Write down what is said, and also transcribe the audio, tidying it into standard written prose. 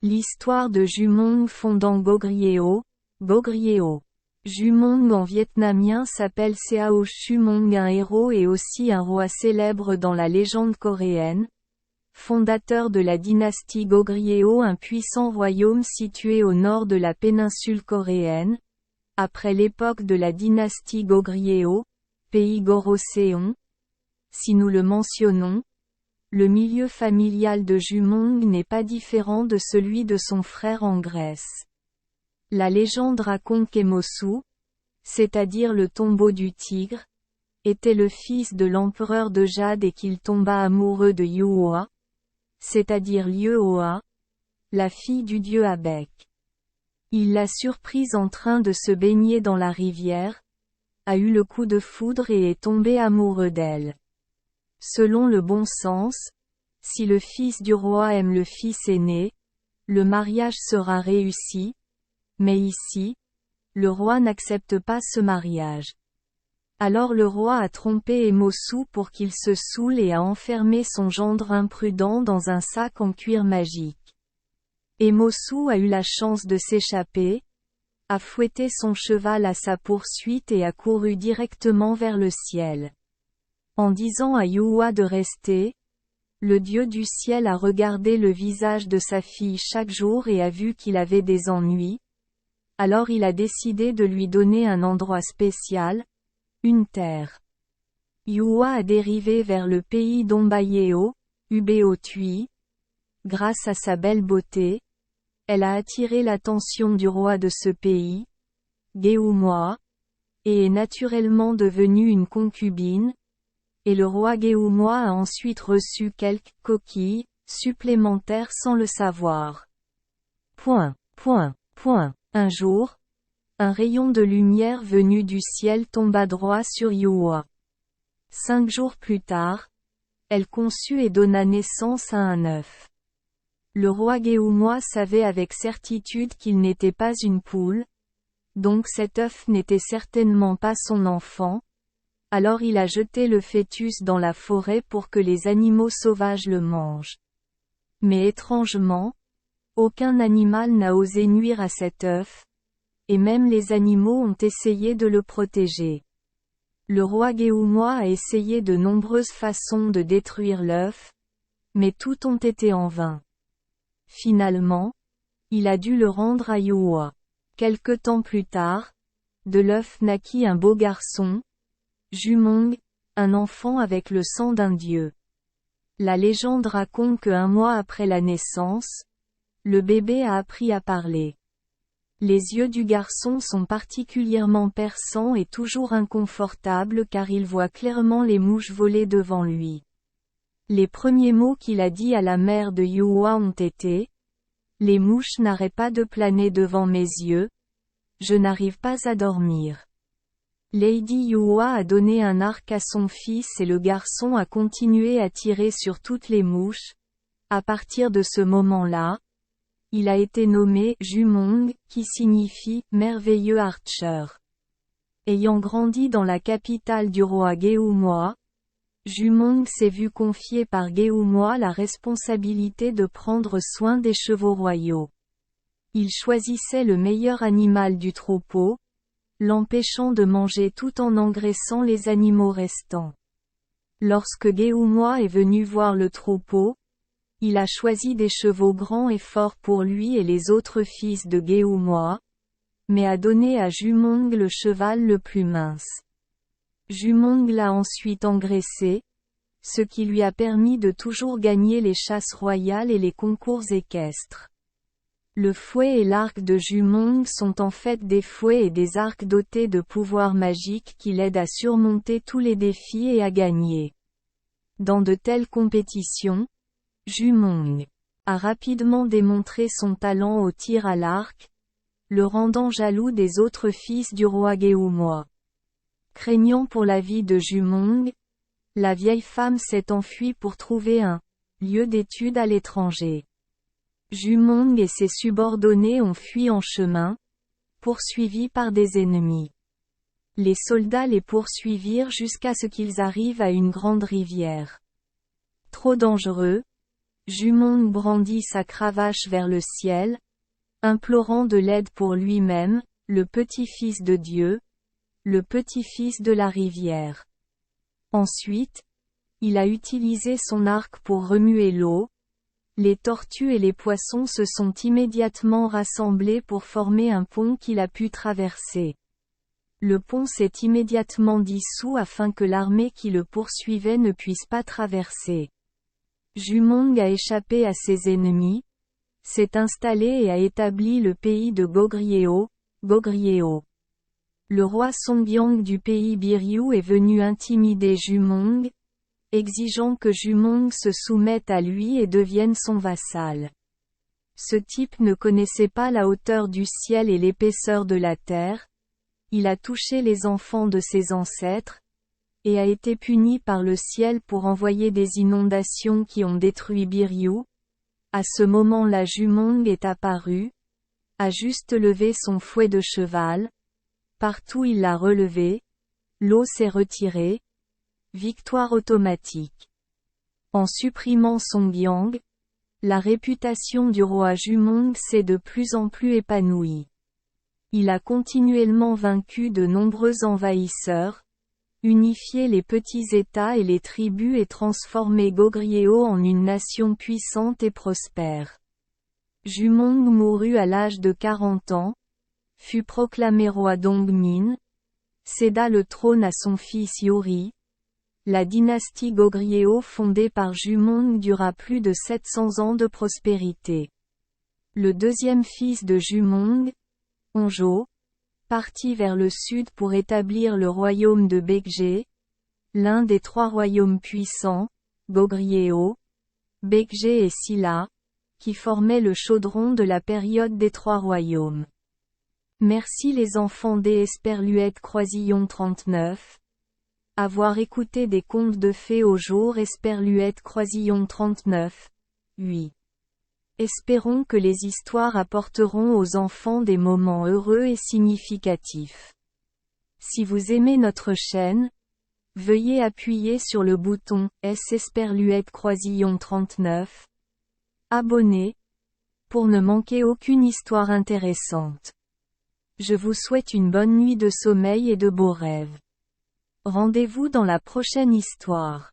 L'histoire de Jumong fondant Goguryeo. Goguryeo. Jumong en vietnamien s'appelle Seao Shumong, un héros et aussi un roi célèbre dans la légende coréenne. Fondateur de la dynastie Goguryeo, un puissant royaume situé au nord de la péninsule coréenne. Après l'époque de la dynastie Goguryeo, pays Goryeo. Si nous le mentionnons, le milieu familial de Jumong n'est pas différent de celui de son frère en Grèce. La légende raconte qu'Emosu, c'est-à-dire le tombeau du tigre, était le fils de l'empereur de Jade et qu'il tomba amoureux de Yuoa, c'est-à-dire Lyeoa, la fille du dieu Abek. Il l'a surprise en train de se baigner dans la rivière, a eu le coup de foudre et est tombé amoureux d'elle. Selon le bon sens, si le fils du roi aime le fils aîné, le mariage sera réussi, mais ici, le roi n'accepte pas ce mariage. Alors le roi a trompé Emosu pour qu'il se saoule et a enfermé son gendre imprudent dans un sac en cuir magique. Emosu a eu la chance de s'échapper, a fouetté son cheval à sa poursuite et a couru directement vers le ciel. En disant à Yuoa de rester, le dieu du ciel a regardé le visage de sa fille chaque jour et a vu qu'il avait des ennuis. Alors il a décidé de lui donner un endroit spécial, une terre. Yuoa a dérivé vers le pays d'Ombayeo, Ubeotui. Grâce à sa belle beauté, elle a attiré l'attention du roi de ce pays, Geumwa, et est naturellement devenue une concubine. Et le roi Geumwa a ensuite reçu quelques coquilles supplémentaires sans le savoir. Un jour, un rayon de lumière venu du ciel tomba droit sur Yuoa. 5 jours plus tard, elle conçut et donna naissance à un œuf. Le roi Geumwa savait avec certitude qu'il n'était pas une poule, donc cet œuf n'était certainement pas son enfant. Alors il a jeté le fœtus dans la forêt pour que les animaux sauvages le mangent. Mais étrangement, aucun animal n'a osé nuire à cet œuf, et même les animaux ont essayé de le protéger. Le roi Geumwa a essayé de nombreuses façons de détruire l'œuf, mais toutes ont été en vain. Finalement, il a dû le rendre à Yuoa. Quelque temps plus tard, de l'œuf naquit un beau garçon, Jumong, un enfant avec le sang d'un dieu. La légende raconte que 1 mois après la naissance, le bébé a appris à parler. Les yeux du garçon sont particulièrement perçants et toujours inconfortables car il voit clairement les mouches voler devant lui. Les premiers mots qu'il a dit à la mère de Yuoa ont été « Les mouches n'arrêtent pas de planer devant mes yeux, je n'arrive pas à dormir ». Lady Yuoa a donné un arc à son fils et le garçon a continué à tirer sur toutes les mouches. À partir de ce moment-là, il a été nommé Jumong, qui signifie « merveilleux archer ». Ayant grandi dans la capitale du roi Geumwa, Jumong s'est vu confier par Geumwa la responsabilité de prendre soin des chevaux royaux. Il choisissait le meilleur animal du troupeau, l'empêchant de manger tout en engraissant les animaux restants. Lorsque Geumwa est venu voir le troupeau, il a choisi des chevaux grands et forts pour lui et les autres fils de Geumwa, mais a donné à Jumong le cheval le plus mince. Jumong l'a ensuite engraissé, ce qui lui a permis de toujours gagner les chasses royales et les concours équestres. Le fouet et l'arc de Jumong sont en fait des fouets et des arcs dotés de pouvoirs magiques qui l'aident à surmonter tous les défis et à gagner. Dans de telles compétitions, Jumong a rapidement démontré son talent au tir à l'arc, le rendant jaloux des autres fils du roi Geumwa. Craignant pour la vie de Jumong, la vieille femme s'est enfuie pour trouver un lieu d'étude à l'étranger. Jumong et ses subordonnés ont fui en chemin, poursuivis par des ennemis. Les soldats les poursuivirent jusqu'à ce qu'ils arrivent à une grande rivière. Trop dangereux, Jumong brandit sa cravache vers le ciel, implorant de l'aide pour lui-même, le petit-fils de Dieu, le petit-fils de la rivière. Ensuite, il a utilisé son arc pour remuer l'eau. Les tortues et les poissons se sont immédiatement rassemblés pour former un pont qu'il a pu traverser. Le pont s'est immédiatement dissous afin que l'armée qui le poursuivait ne puisse pas traverser. Jumong a échappé à ses ennemis, s'est installé et a établi le pays de Goguryeo. Le roi Songbyang du pays Biryu est venu intimider Jumong, exigeant que Jumong se soumette à lui et devienne son vassal. Ce type ne connaissait pas la hauteur du ciel et l'épaisseur de la terre, il a touché les enfants de ses ancêtres, et a été puni par le ciel pour envoyer des inondations qui ont détruit Biryu. À ce moment-là Jumong est apparu, a juste levé son fouet de cheval, partout il l'a relevé, l'eau s'est retirée, victoire automatique. En supprimant Songbyang, la réputation du roi Jumong s'est de plus en plus épanouie. Il a continuellement vaincu de nombreux envahisseurs, unifié les petits États et les tribus et transformé Goguryeo en une nation puissante et prospère. Jumong mourut à l'âge de 40 ans, fut proclamé roi Dongmin, céda le trône à son fils Yori. La dynastie Goguryeo fondée par Jumong dura plus de 700 ans de prospérité. Le deuxième fils de Jumong, Hongjo, partit vers le sud pour établir le royaume de Baekje, l'un des trois royaumes puissants, Goguryeo, Baekje et Silla, qui formaient le chaudron de la période des trois royaumes. Merci les enfants des Esperluette Croisillon 39. Avoir écouté des contes de fées au jour Esperluette Croisillon 39. 8. Espérons que les histoires apporteront aux enfants des moments heureux et significatifs. Si vous aimez notre chaîne, veuillez appuyer sur le bouton S Esperluette Croisillon 39. Abonner, pour ne manquer aucune histoire intéressante. Je vous souhaite une bonne nuit de sommeil et de beaux rêves. Rendez-vous dans la prochaine histoire.